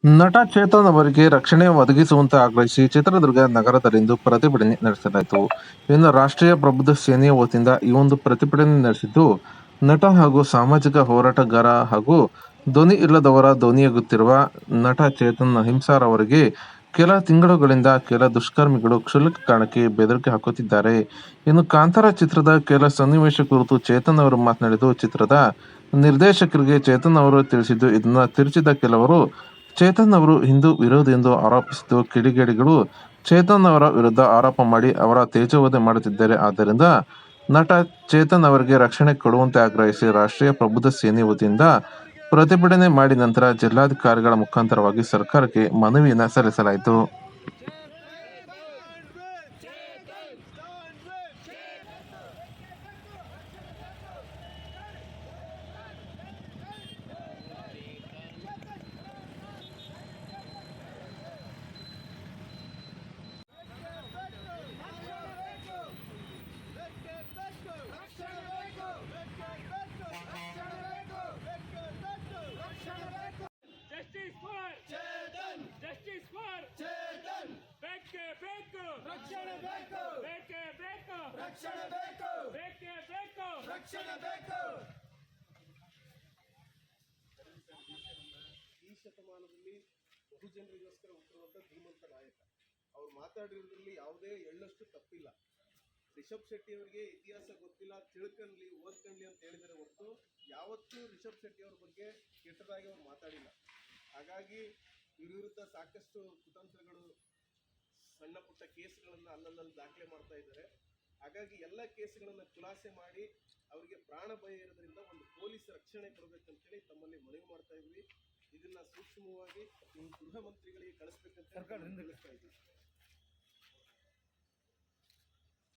ನಟ ಚೇತನ್ ಅವರಿಗೆ ರಕ್ಷಣೆ ಒದಗಿಸುವಂತೆ ಆಗ್ರಹಿಸಿ ಚಿತ್ರದುರ್ಗ ನಗರದಲ್ಲಿಂದು ಪ್ರತಿಭಟನೆ ನಡೆಸಲಾಯಿತು. ಇನ್ನು ರಾಷ್ಟ್ರೀಯ ಪ್ರಬುದ್ಧ ಸೇನೆಯ ವತಿಯಿಂದ ಈ ಒಂದು ಪ್ರತಿಭಟನೆ ನಡೆಸಿದ್ದು, ನಟ ಹಾಗೂ ಸಾಮಾಜಿಕ ಹೋರಾಟಗಾರ ಹಾಗೂ ಧ್ವನಿ ಇಲ್ಲದವರ ಧ್ವನಿಯಾಗುತ್ತಿರುವ ನಟ ಚೇತನ್ ಅಹಿಂಸಾರ್ ಅವರಿಗೆ ಕೆಲ ತಿಂಗಳುಗಳಿಂದ ಕೆಲ ದುಷ್ಕರ್ಮಿಗಳು ಕ್ಷುಲ್ಲಕ ಕಾರಣಕ್ಕೆ ಬೆದರಿಕೆ ಹಾಕುತ್ತಿದ್ದಾರೆ. ಇನ್ನು ಕಾಂತಾರ ಚಿತ್ರದ ಕೆಲ ಸನ್ನಿವೇಶ ಕುರಿತು ಚೇತನ್ ಅವರು ಮಾತನಾಡಿದ್ದು, ಚಿತ್ರದ ನಿರ್ದೇಶಕರಿಗೆ ಚೇತನ್ ಅವರು ತಿಳಿಸಿದ್ದು, ಇದನ್ನ ತಿರುಚಿದ ಕೆಲವರು ಚೇತನ್ ಅವರು ಹಿಂದೂ ವಿರೋಧಿ ಎಂದು ಆರೋಪಿಸಿದ್ದು, ಕಿಡಿಗೇಡಿಗಳು ಚೇತನ್ ಅವರ ವಿರುದ್ಧ ಆರೋಪ ಮಾಡಿ ಅವರ ತೇಜೋವಧೆ ಮಾಡುತ್ತಿದ್ದಾರೆ. ಆದ್ದರಿಂದ ನಟ ಚೇತನ್ ಅವರಿಗೆ ರಕ್ಷಣೆ ಕೊಡುವಂತೆ ಆಗ್ರಹಿಸಿ ರಾಷ್ಟ್ರೀಯ ಪ್ರಬುದ್ಧ ಸೇನೆ ವತಿಯಿಂದ ಪ್ರತಿಭಟನೆ ಮಾಡಿ ನಂತರ ಜಿಲ್ಲಾಧಿಕಾರಿಗಳ ಮುಖಾಂತರವಾಗಿ ಸರ್ಕಾರಕ್ಕೆ ಮನವಿಯನ್ನು ಸಲ್ಲಿಸಲಾಯಿತು. Justice for Chetan! Justice for Chetan! Beke beko! Rakshana beko! Beke beko! Rakshana beko! Beke beko! Rakshana beko! ಈ ಶತಮಾನದಲ್ಲಿ ಬಹುಜನರಿಗೋಸ್ಕರ ಹುಟ್ಟಿರುವಂಥ ಧೀಮಂತ ನಾಯಕ. ಅವ್ರು ಮಾತಾಡಿರೋದ್ರಲ್ಲಿ ಯಾವುದೇ ಎಳ್ಳಷ್ಟು ತಪ್ಪಿಲ್ಲ. ರಿಷಬ್ ಶೆಟ್ಟಿ ಅವರಿಗೆ ಇತಿಹಾಸ ಗೊತ್ತಿಲ್ಲ, ತಿಳ್ಕನ್ಲಿ ಓದ್ಕನ್ಲಿ ಅಂತ ಹೇಳಿದರೆ ಹೊರತು ಯಾವತ್ತೂ ರಿಷಬ್ ಶೆಟ್ಟಿ ಅವ್ರ ಬಗ್ಗೆ ಕೆಟ್ಟದಾಗಿ ಅವ್ರು ಮಾತಾಡಿಲ್ಲ. ಹಾಗಾಗಿ ಇವ್ರ ವಿರುದ್ಧ ಸಾಕಷ್ಟು ಕುತಂತ್ರಗಳು, ಸಣ್ಣ ಪುಟ್ಟ ಕೇಸ್ಗಳನ್ನು ಅಲ್ಲಲ್ಲಿ ದಾಖಲೆ ಮಾಡ್ತಾ ಇದ್ದಾರೆ. ಹಾಗಾಗಿ ಎಲ್ಲ ಕೇಸ್ಗಳನ್ನು ಖುಲಾಸೆ ಮಾಡಿ ಅವರಿಗೆ ಪ್ರಾಣ ಭಯ ಇರೋದ್ರಿಂದ ಒಂದು ಪೊಲೀಸ್ ರಕ್ಷಣೆ ಕೊಡಬೇಕಂತೇಳಿ ತಮ್ಮಲ್ಲಿ ಮನವಿ ಮಾಡ್ತಾ ಇದ್ವಿ. ಇದನ್ನ ಸೂಕ್ಷ್ಮವಾಗಿ ಗೃಹ ಮಂತ್ರಿಗಳಿಗೆ ಕಳಿಸ್ಬೇಕಂತ ಸರ್ಕಾರದಿಂದ ಕಳಿಸ್ತಾ ಇದ್ವಿ.